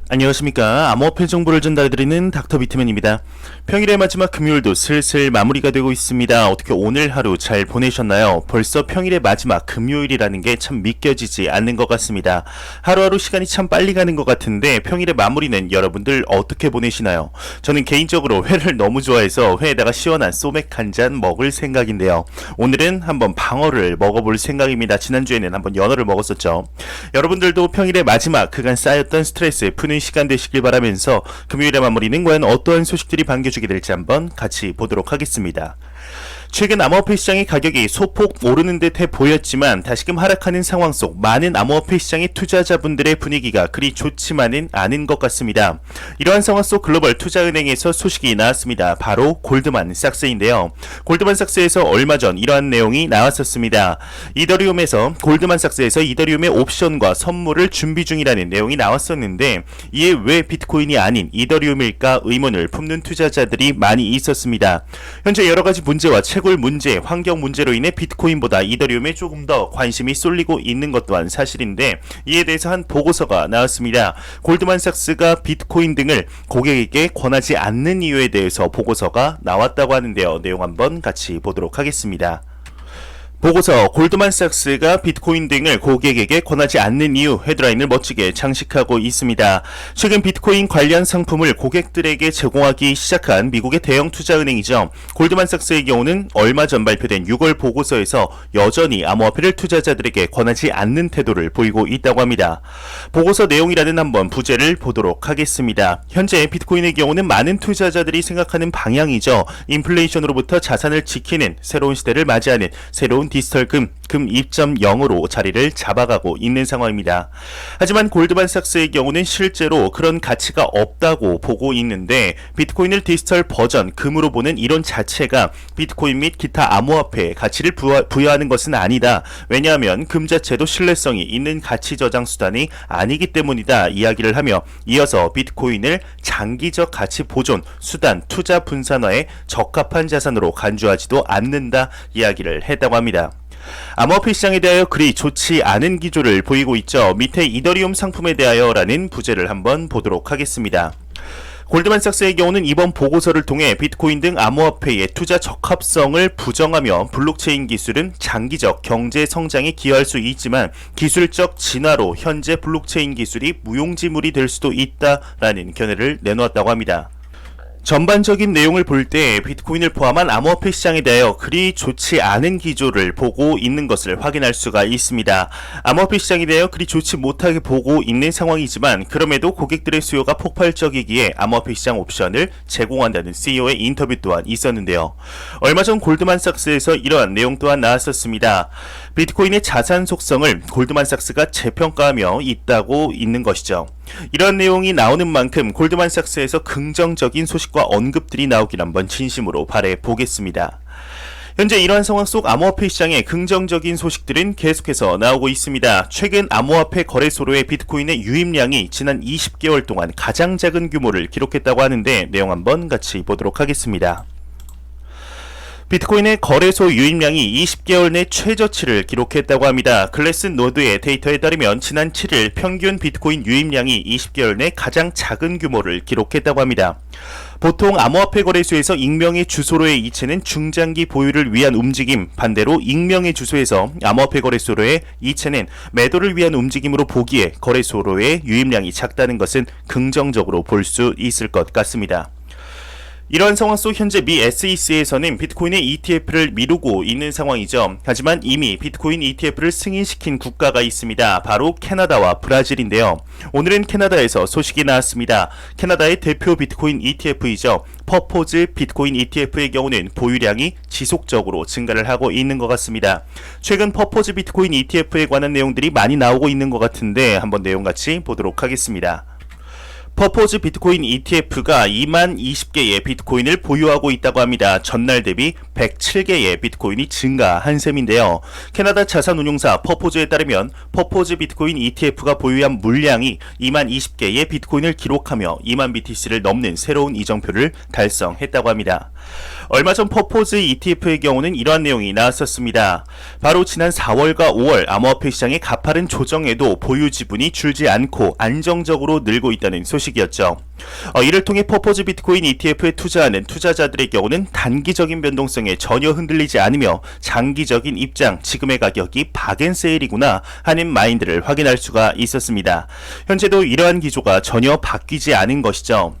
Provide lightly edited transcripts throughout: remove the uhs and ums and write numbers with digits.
안녕하십니까. 암호화폐 정보를 전달해드리는 닥터 비트맨입니다. 평일의 마지막 금요일도 슬슬 마무리가 되고 있습니다. 어떻게 오늘 하루 잘 보내셨나요? 벌써 평일의 마지막 금요일이라는 게 참 믿겨지지 않는 것 같습니다. 하루하루 시간이 참 빨리 가는 것 같은데 평일의 마무리는 여러분들 어떻게 보내시나요? 저는 개인적으로 회를 너무 좋아해서 회에다가 시원한 소맥 한 잔 먹을 생각인데요. 오늘은 한번 방어를 먹어볼 생각입니다. 지난주에는 한번 연어를 먹었었죠. 여러분들도 평일의 마지막 그간 쌓였던 스트레스 푸는 시간 되시길 바라면서 금요일의 마무리는 과연 어떠한 소식들이 반겨주게 될지 한번 같이 보도록 하겠습니다. 최근 암호화폐 시장의 가격이 소폭 오르는 듯해 보였지만 다시금 하락하는 상황 속 많은 암호화폐 시장의 투자자분들의 분위기가 그리 좋지만은 않은 것 같습니다. 이러한 상황 속 글로벌 투자은행에서 소식이 나왔습니다. 바로 골드만삭스인데요. 골드만삭스에서 얼마 전 이러한 내용이 나왔었습니다. 골드만삭스에서 이더리움의 옵션과 선물을 준비 중이라는 내용이 나왔었는데 이에 왜 비트코인이 아닌 이더리움일까 의문을 품는 투자자들이 많이 있었습니다. 현재 여러가지 문제와 채굴 문제, 환경 문제로 인해 비트코인보다 이더리움에 조금 더 관심이 쏠리고 있는 것 또한 사실인데 이에 대해서 한 보고서가 나왔습니다. 골드만삭스가 비트코인 등을 고객에게 권하지 않는 이유에 대해서 보고서가 나왔다고 하는데요. 내용 한번 같이 보도록 하겠습니다. 보고서 골드만삭스가 비트코인 등을 고객에게 권하지 않는 이유 헤드라인을 멋지게 장식하고 있습니다. 최근 비트코인 관련 상품을 고객들에게 제공하기 시작한 미국의 대형 투자은행이죠. 골드만삭스의 경우는 얼마 전 발표된 6월 보고서에서 여전히 암호화폐를 투자자들에게 권하지 않는 태도를 보이고 있다고 합니다. 보고서 내용이라는 한번 부제를 보도록 하겠습니다. 현재 비트코인의 경우는 많은 투자자들이 생각하는 방향이죠. 인플레이션으로부터 자산을 지키는 새로운 시대를 맞이하는 새로운 디지털금 2.0으로 자리를 잡아가고 있는 상황입니다. 하지만 골드만삭스의 경우는 실제로 그런 가치가 없다고 보고 있는데 비트코인을 디지털 버전 금으로 보는 이론 자체가 비트코인 및 기타 암호화폐에 가치를 부여하는 것은 아니다. 왜냐하면 금 자체도 신뢰성이 있는 가치 저장 수단이 아니기 때문이다 이야기를 하며 이어서 비트코인을 장기적 가치 보존, 수단, 투자 분산화에 적합한 자산으로 간주하지도 않는다 이야기를 했다고 합니다. 암호화폐 시장에 대하여 그리 좋지 않은 기조를 보이고 있죠. 밑에 이더리움 상품에 대하여 라는 부제를 한번 보도록 하겠습니다. 골드만삭스의 경우는 이번 보고서를 통해 비트코인 등 암호화폐의 투자 적합성을 부정하며 블록체인 기술은 장기적 경제 성장에 기여할 수 있지만 기술적 진화로 현재 블록체인 기술이 무용지물이 될 수도 있다라는 견해를 내놓았다고 합니다. 전반적인 내용을 볼 때 비트코인을 포함한 암호화폐 시장에 대하여 그리 좋지 않은 기조를 보고 있는 것을 확인할 수가 있습니다. 암호화폐 시장에 대하여 그리 좋지 못하게 보고 있는 상황이지만 그럼에도 고객들의 수요가 폭발적이기에 암호화폐 시장 옵션을 제공한다는 CEO의 인터뷰 또한 있었는데요. 얼마 전 골드만삭스에서 이러한 내용 또한 나왔었습니다. 비트코인의 자산 속성을 골드만삭스가 재평가하며 있다고 있는 것이죠. 이런 내용이 나오는 만큼 골드만삭스에서 긍정적인 소식과 언급들이 나오길 한번 진심으로 바라보겠습니다. 현재 이러한 상황 속 암호화폐 시장의 긍정적인 소식들은 계속해서 나오고 있습니다. 최근 암호화폐 거래소로의 비트코인의 유입량이 지난 20개월 동안 가장 작은 규모를 기록했다고 하는데 내용 한번 같이 보도록 하겠습니다. 비트코인의 거래소 유입량이 20개월 내 최저치를 기록했다고 합니다. 글래스노드의 데이터에 따르면 지난 7일 평균 비트코인 유입량이 20개월 내 가장 작은 규모를 기록했다고 합니다. 보통 암호화폐 거래소에서 익명의 주소로의 이체는 중장기 보유를 위한 움직임, 반대로 익명의 주소에서 암호화폐 거래소로의 이체는 매도를 위한 움직임으로 보기에 거래소로의 유입량이 작다는 것은 긍정적으로 볼 수 있을 것 같습니다. 이러한 상황 속 현재 미 SEC에서는 비트코인의 ETF를 미루고 있는 상황이죠. 하지만 이미 비트코인 ETF를 승인시킨 국가가 있습니다. 바로 캐나다와 브라질인데요. 오늘은 캐나다에서 소식이 나왔습니다. 캐나다의 대표 비트코인 ETF이죠. 퍼포즈 비트코인 ETF의 경우는 보유량이 지속적으로 증가를 하고 있는 것 같습니다. 최근 퍼포즈 비트코인 ETF에 관한 내용들이 많이 나오고 있는 것 같은데 한번 내용 같이 보도록 하겠습니다. 퍼포즈 비트코인 ETF가 2만 20개의 비트코인을 보유하고 있다고 합니다. 전날 대비 107개의 비트코인이 증가한 셈인데요. 캐나다 자산운용사 퍼포즈에 따르면 퍼포즈 비트코인 ETF가 보유한 물량이 2만 20개의 비트코인을 기록하며 2만 BTC를 넘는 새로운 이정표를 달성했다고 합니다. 얼마 전 퍼포즈 ETF의 경우는 이러한 내용이 나왔었습니다. 바로 지난 4월과 5월 암호화폐 시장의 가파른 조정에도 보유 지분이 줄지 않고 안정적으로 늘고 있다는 소식이었죠. 이를 통해 퍼포즈 비트코인 ETF에 투자하는 투자자들의 경우는 단기적인 변동성에 전혀 흔들리지 않으며 장기적인 입장, 지금의 가격이 박앤세일이구나 하는 마인드를 확인할 수가 있었습니다. 현재도 이러한 기조가 전혀 바뀌지 않은 것이죠.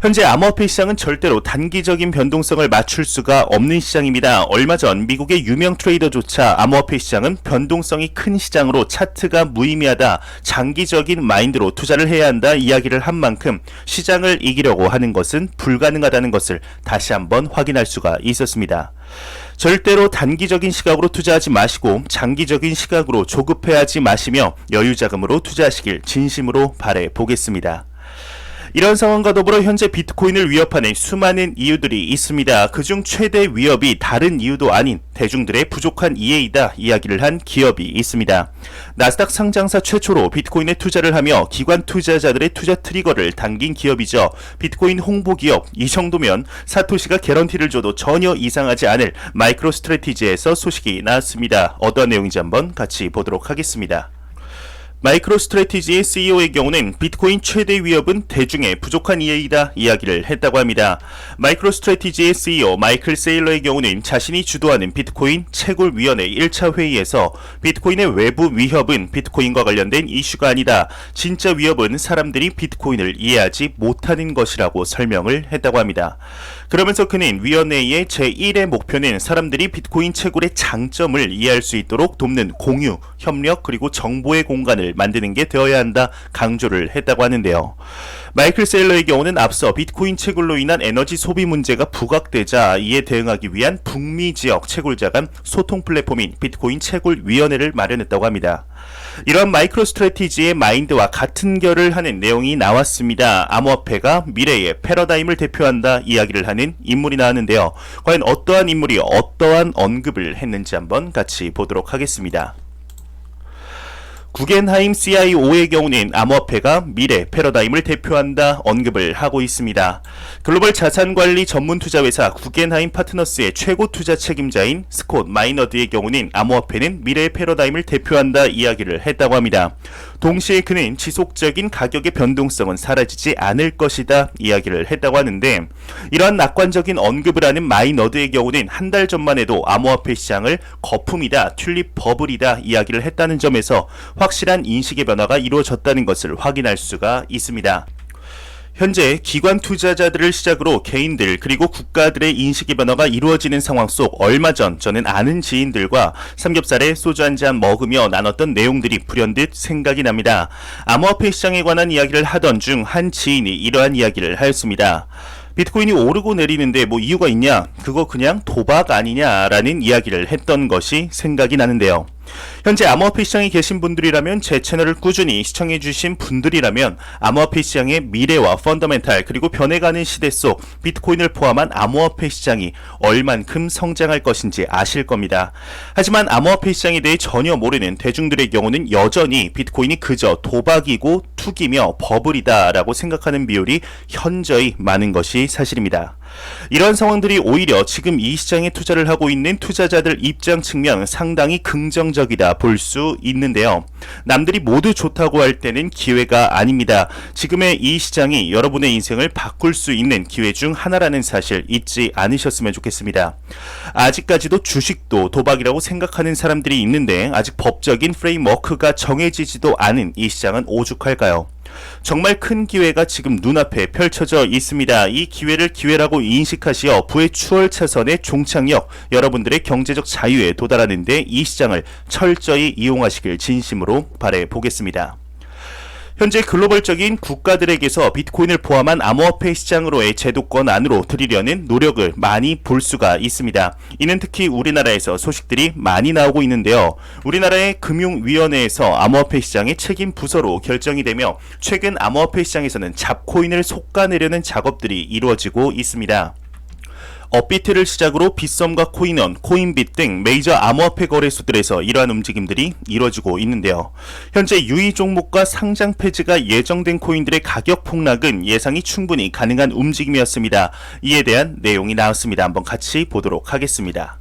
현재 암호화폐 시장은 절대로 단기적인 변동성을 맞출 수가 없는 시장입니다. 얼마 전 미국의 유명 트레이더조차 암호화폐 시장은 변동성이 큰 시장으로 차트가 무의미하다, 장기적인 마인드로 투자를 해야 한다 이야기를 한 만큼 시장을 이기려고 하는 것은 불가능하다는 것을 다시 한번 확인할 수가 있었습니다. 절대로 단기적인 시각으로 투자하지 마시고 장기적인 시각으로 조급해하지 마시며 여유자금으로 투자하시길 진심으로 바라보겠습니다. 이런 상황과 더불어 현재 비트코인을 위협하는 수많은 이유들이 있습니다. 그중 최대 위협이 다른 이유도 아닌 대중들의 부족한 이해이다 이야기를 한 기업이 있습니다. 나스닥 상장사 최초로 비트코인에 투자를 하며 기관 투자자들의 투자 트리거를 당긴 기업이죠. 비트코인 홍보 기업, 이 정도면 사토시가 개런티를 줘도 전혀 이상하지 않을 마이크로 스트래티지에서 소식이 나왔습니다. 어떠한 내용인지 한번 같이 보도록 하겠습니다. 마이크로 스트래티지의 CEO의 경우는 비트코인 최대 위협은 대중의 부족한 이해이다 이야기를 했다고 합니다. 마이크로 스트래티지의 CEO 마이클 세일러의 경우는 자신이 주도하는 비트코인 채굴위원회 1차 회의에서 비트코인의 외부 위협은 비트코인과 관련된 이슈가 아니다. 진짜 위협은 사람들이 비트코인을 이해하지 못하는 것이라고 설명을 했다고 합니다. 그러면서 그는 위원회의 제1의 목표는 사람들이 비트코인 채굴의 장점을 이해할 수 있도록 돕는 공유, 협력 그리고 정보의 공간을 만드는 게 되어야 한다 강조를 했다고 하는데요. 마이클 세일러의 경우는 앞서 비트코인 채굴로 인한 에너지 소비 문제가 부각되자 이에 대응하기 위한 북미 지역 채굴자 간 소통 플랫폼인 비트코인 채굴위원회를 마련했다고 합니다. 이러한 마이크로 스트래티지의 마인드와 같은 결을 하는 내용이 나왔습니다. 암호화폐가 미래의 패러다임을 대표한다 이야기를 하는 인물이 나왔는데요. 과연 어떠한 인물이 어떠한 언급을 했는지 한번 같이 보도록 하겠습니다. 구겐하임 CIO의 경우는 암호화폐가 미래 패러다임을 대표한다 언급을 하고 있습니다. 글로벌 자산관리 전문 투자회사 구겐하임 파트너스의 최고 투자 책임자인 스콧 마이너드의 경우는 암호화폐는 미래의 패러다임을 대표한다 이야기를 했다고 합니다. 동시에 그는 지속적인 가격의 변동성은 사라지지 않을 것이다 이야기를 했다고 하는데, 이러한 낙관적인 언급을 하는 마이너드의 경우는 한 달 전만 해도 암호화폐 시장을 거품이다, 튤립 버블이다 이야기를 했다는 점에서 확실한 인식의 변화가 이루어졌다는 것을 확인할 수가 있습니다. 현재 기관 투자자들을 시작으로 개인들 그리고 국가들의 인식의 변화가 이루어지는 상황 속 얼마 전 저는 아는 지인들과 삼겹살에 소주 한잔 먹으며 나눴던 내용들이 불현듯 생각이 납니다. 암호화폐 시장에 관한 이야기를 하던 중 한 지인이 이러한 이야기를 하였습니다. 비트코인이 오르고 내리는데 뭐 이유가 있냐? 그거 그냥 도박 아니냐라는 이야기를 했던 것이 생각이 나는데요. 현재 암호화폐 시장에 계신 분들이라면, 제 채널을 꾸준히 시청해주신 분들이라면 암호화폐 시장의 미래와 펀더멘탈 그리고 변해가는 시대 속 비트코인을 포함한 암호화폐 시장이 얼만큼 성장할 것인지 아실 겁니다. 하지만 암호화폐 시장에 대해 전혀 모르는 대중들의 경우는 여전히 비트코인이 그저 도박이고 투기며 버블이다 라고 생각하는 비율이 현저히 많은 것이 사실입니다. 이런 상황들이 오히려 지금 이 시장에 투자를 하고 있는 투자자들 입장 측면 상당히 긍정적이다 볼 수 있는데요. 남들이 모두 좋다고 할 때는 기회가 아닙니다. 지금의 이 시장이 여러분의 인생을 바꿀 수 있는 기회 중 하나라는 사실 잊지 않으셨으면 좋겠습니다. 아직까지도 주식도 도박이라고 생각하는 사람들이 있는데, 아직 법적인 프레임워크가 정해지지도 않은 이 시장은 오죽할까요? 정말 큰 기회가 지금 눈앞에 펼쳐져 있습니다. 이 기회를 기회라고 인식하시어 부의 추월차선의 종착역, 여러분들의 경제적 자유에 도달하는 데 이 시장을 철저히 이용하시길 진심으로 바라보겠습니다. 현재 글로벌적인 국가들에게서 비트코인을 포함한 암호화폐 시장으로의 제도권 안으로 들이려는 노력을 많이 볼 수가 있습니다. 이는 특히 우리나라에서 소식들이 많이 나오고 있는데요. 우리나라의 금융위원회에서 암호화폐 시장의 책임 부서로 결정이 되며 최근 암호화폐 시장에서는 잡코인을 솎아내려는 작업들이 이루어지고 있습니다. 업비트를 시작으로 빗썸과 코인원, 코인빗 등 메이저 암호화폐 거래소들에서 이러한 움직임들이 이루어지고 있는데요. 현재 유의 종목과 상장 폐지가 예정된 코인들의 가격 폭락은 예상이 충분히 가능한 움직임이었습니다. 이에 대한 내용이 나왔습니다. 한번 같이 보도록 하겠습니다.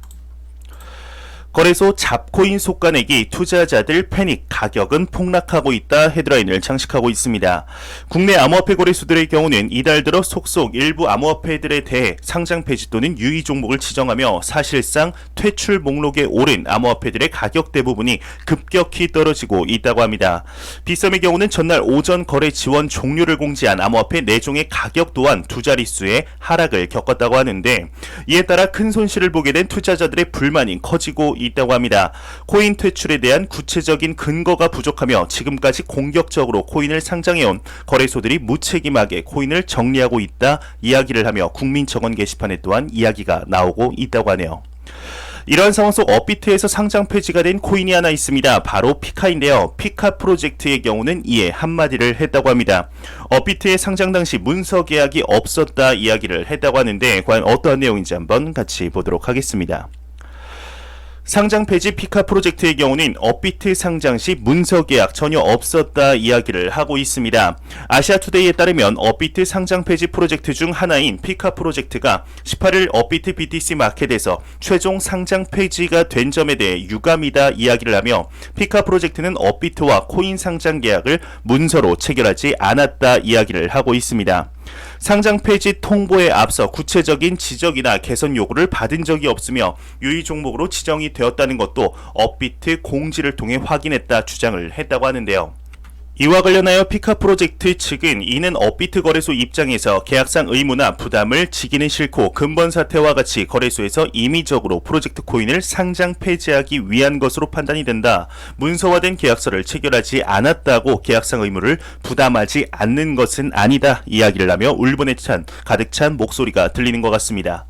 거래소 잡코인 속가내기 투자자들 패닉 가격은 폭락하고 있다 헤드라인을 장식하고 있습니다. 국내 암호화폐 거래소들의 경우는 이달 들어 속속 일부 암호화폐들에 대해 상장 폐지 또는 유의 종목을 지정하며 사실상 퇴출 목록에 오른 암호화폐들의 가격 대부분이 급격히 떨어지고 있다고 합니다. 빗썸의 경우는 전날 오전 거래 지원 종료를 공지한 암호화폐 4종의 가격 또한 두 자릿수의 하락을 겪었다고 하는데 이에 따라 큰 손실을 보게 된 투자자들의 불만이 커지고 있다고 합니다. 코인 퇴출에 대한 구체적인 근거가 부족하며 지금까지 공격적으로 코인을 상장해온 거래소들이 무책임하게 코인을 정리하고 있다 이야기를 하며 국민정원 게시판에 또한 이야기가 나오고 있다고 하네요. 이러한 상황 속 업비트에서 상장 폐지가 된 코인이 하나 있습니다. 바로 피카인데요. 피카 프로젝트의 경우는 이에 한마디를 했다고 합니다. 업비트의 상장 당시 문서 계약이 없었다 이야기를 했다고 하는데 과연 어떠한 내용인지 한번 같이 보도록 하겠습니다. 상장 폐지 피카 프로젝트의 경우는 업비트 상장 시 문서 계약 전혀 없었다 이야기를 하고 있습니다. 아시아투데이에 따르면 업비트 상장 폐지 프로젝트 중 하나인 피카 프로젝트가 18일 업비트 BTC 마켓에서 최종 상장 폐지가 된 점에 대해 유감이다 이야기를 하며 피카 프로젝트는 업비트와 코인 상장 계약을 문서로 체결하지 않았다 이야기를 하고 있습니다. 상장 폐지 통보에 앞서 구체적인 지적이나 개선 요구를 받은 적이 없으며 유의 종목으로 지정이 되었다는 것도 업비트 공지를 통해 확인했다 주장을 했다고 하는데요. 이와 관련하여 피카 프로젝트 측은 이는 업비트 거래소 입장에서 계약상 의무나 부담을 지기는 싫고 근본 사태와 같이 거래소에서 임의적으로 프로젝트 코인을 상장 폐지하기 위한 것으로 판단이 된다. 문서화된 계약서를 체결하지 않았다고 계약상 의무를 부담하지 않는 것은 아니다 이야기를 하며 울분에 가득 찬 목소리가 들리는 것 같습니다.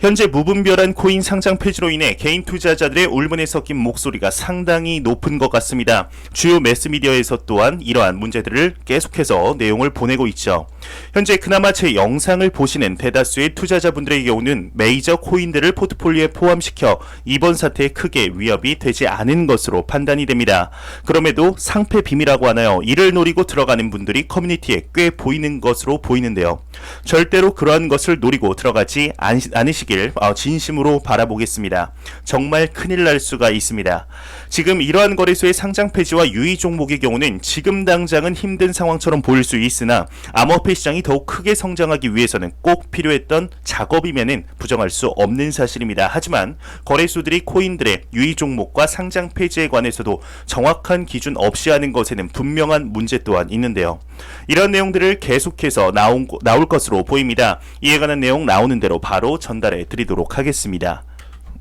현재 무분별한 코인 상장 폐지로 인해 개인 투자자들의 울분에 섞인 목소리가 상당히 높은 것 같습니다. 주요 매스미디어에서 또한 이러한 문제들을 계속해서 내용을 보내고 있죠. 현재 그나마 제 영상을 보시는 대다수의 투자자분들의 경우는 메이저 코인들을 포트폴리오에 포함시켜 이번 사태에 크게 위협이 되지 않은 것으로 판단이 됩니다. 그럼에도 상패 빔이라고 하나요? 이를 노리고 들어가는 분들이 커뮤니티에 꽤 보이는 것으로 보이는데요. 절대로 그러한 것을 노리고 들어가지 않으시길 진심으로 바라보겠습니다. 정말 큰일 날 수가 있습니다. 지금 이러한 거래소의 상장 폐지와 유의 종목의 경우는 지금 당장은 힘든 상황처럼 보일 수 있으나 암호화폐 시장이 더욱 크게 성장하기 위해서는 꼭 필요했던 작업이면은 부정할 수 없는 사실입니다. 하지만 거래소들이 코인들의 유의 종목과 상장 폐지에 관해서도 정확한 기준 없이 하는 것에는 분명한 문제 또한 있는데요. 이런 내용들을 계속해서 나올 것으로 보입니다. 이에 관한 내용 나오는 대로 바로 전달해 드리도록 하겠습니다.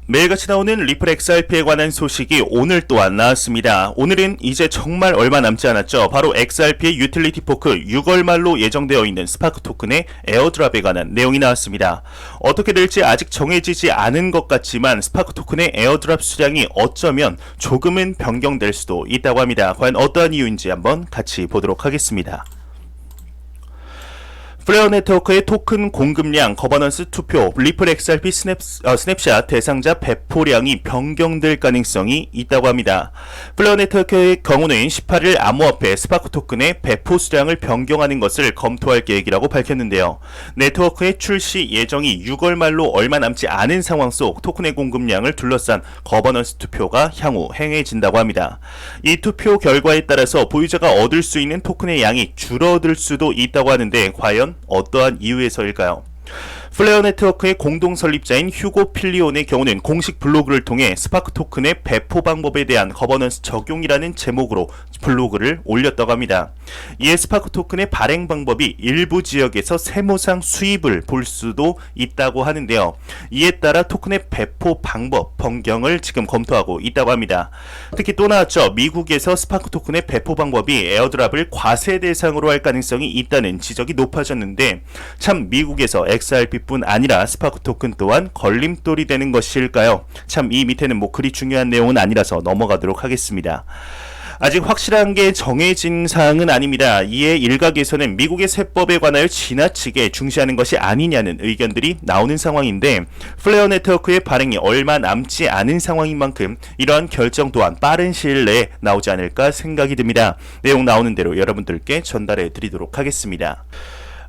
매일같이 나오는 리플 XRP에 관한 소식이 오늘 또한 나왔습니다. 오늘은 이제 정말 얼마 남지 않았죠. 바로 XRP의 유틸리티 포크 6월 말로 예정되어 있는 스파크 토큰의 에어드랍에 관한 내용이 나왔습니다. 어떻게 될지 아직 정해지지 않은 것 같지만 스파크 토큰의 에어드랍 수량이 어쩌면 조금은 변경될 수도 있다고 합니다. 과연 어떠한 이유인지 한번 같이 보도록 하겠습니다. 플레어 네트워크의 토큰 공급량, 거버넌스 투표, 리플 XRP 스냅샷 대상자 배포량이 변경될 가능성이 있다고 합니다. 플레어 네트워크의 경우는 18일 암호화폐 스파크 토큰의 배포 수량을 변경하는 것을 검토할 계획이라고 밝혔는데요. 네트워크의 출시 예정이 6월 말로 얼마 남지 않은 상황 속 토큰의 공급량을 둘러싼 거버넌스 투표가 향후 행해진다고 합니다. 이 투표 결과에 따라서 보유자가 얻을 수 있는 토큰의 양이 줄어들 수도 있다고 하는데 과연 어떠한 이유에서일까요? 플레어 네트워크의 공동 설립자인 휴고 필리온의 경우는 공식 블로그를 통해 스파크 토큰의 배포 방법에 대한 거버넌스 적용이라는 제목으로 블로그를 올렸다고 합니다. 이에 스파크 토큰의 발행 방법이 일부 지역에서 세무상 수입을 볼 수도 있다고 하는데요. 이에 따라 토큰의 배포 방법 변경을 지금 검토하고 있다고 합니다. 특히 또 나왔죠. 미국에서 스파크 토큰의 배포 방법이 에어드랍을 과세 대상으로 할 가능성이 있다는 지적이 높아졌는데 참 미국에서 XRP뿐 아니라 스파크 토큰 또한 걸림돌이 되는 것일까요? 참 이 밑에는 뭐 그리 중요한 내용은 아니라서 넘어가도록 하겠습니다. 아직 확실한 게 정해진 사항은 아닙니다. 이에 일각에서는 미국의 세법에 관하여 지나치게 중시하는 것이 아니냐는 의견들이 나오는 상황인데 플레어 네트워크의 발행이 얼마 남지 않은 상황인 만큼 이러한 결정 또한 빠른 시일 내에 나오지 않을까 생각이 듭니다. 내용 나오는 대로 여러분들께 전달해 드리도록 하겠습니다.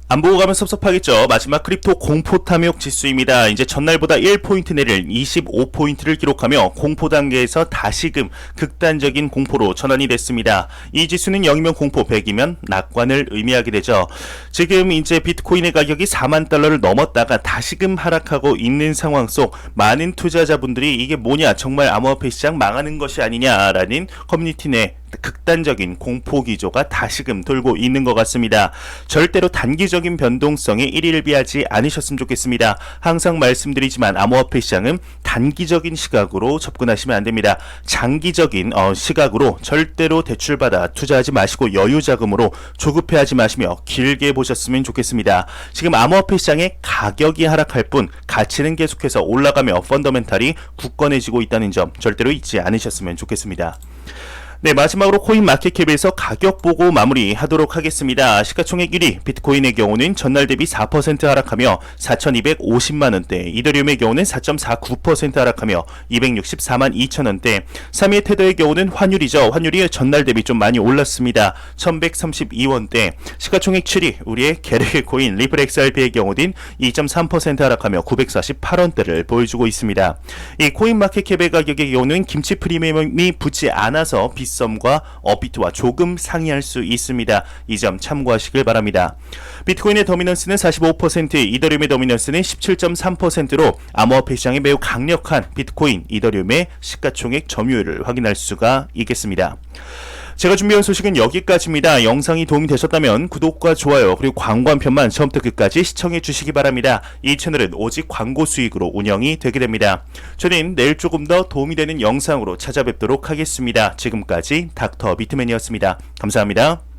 안 보고 가면 섭섭하겠죠. 마지막 크립토 공포 탐욕 지수입니다. 이제 전날보다 1포인트 내릴 25포인트를 기록하며 공포 단계에서 다시금 극단적인 공포로 전환이 됐습니다. 이 지수는 0이면 공포, 100이면 낙관을 의미하게 되죠. 지금 이제 비트코인의 가격이 4만 달러를 넘었다가 다시금 하락하고 있는 상황 속 많은 투자자분들이 이게 뭐냐, 정말 암호화폐 시장 망하는 것이 아니냐라는 커뮤니티 내 극단적인 공포 기조가 다시금 돌고 있는 것 같습니다. 절대로 단기적인 변동성에 일일비하지 않으셨으면 좋겠습니다. 항상 말씀드리지만 암호화폐 시장은 단기적인 시각으로 접근하시면 안 됩니다. 장기적인 시각으로 절대로 대출받아 투자하지 마시고 여유 자금으로 조급해하지 마시며 길게 보셨으면 좋겠습니다. 지금 암호화폐 시장의 가격이 하락할 뿐 가치는 계속해서 올라가며 펀더멘탈이 굳건해지고 있다는 점 절대로 잊지 않으셨으면 좋겠습니다. 네, 마지막으로 코인 마켓캡에서 가격 보고 마무리하도록 하겠습니다. 시가총액 1위 비트코인의 경우는 전날 대비 4% 하락하며 4,250만원대, 이더리움의 경우는 4.49% 하락하며 264만 2천원대, 3위의 테더의 경우는 환율이죠. 환율이 전날 대비 좀 많이 올랐습니다. 1,132원대, 시가총액 7위 우리의 게르게 코인 리플 XRP의 경우는 2.3% 하락하며 948원대를 보여주고 있습니다. 이 코인 마켓캡의 가격의 경우는 김치 프리미엄이 붙지 않아서 빗썸과 업비트와 조금 상이할 수 있습니다. 이 점 참고하시길 바랍니다. 비트코인의 도미넌스는 45%, 이더리움의 도미넌스는 17.3%로 암호화폐 시장에 매우 강력한 비트코인, 이더리움의 시가총액 점유율을 확인할 수가 있겠습니다. 제가 준비한 소식은 여기까지입니다. 영상이 도움이 되셨다면 구독과 좋아요 그리고 광고 한 편만 처음부터 끝까지 시청해 주시기 바랍니다. 이 채널은 오직 광고 수익으로 운영이 되게 됩니다. 저는 내일 조금 더 도움이 되는 영상으로 찾아뵙도록 하겠습니다. 지금까지 닥터 비트맨이었습니다. 감사합니다.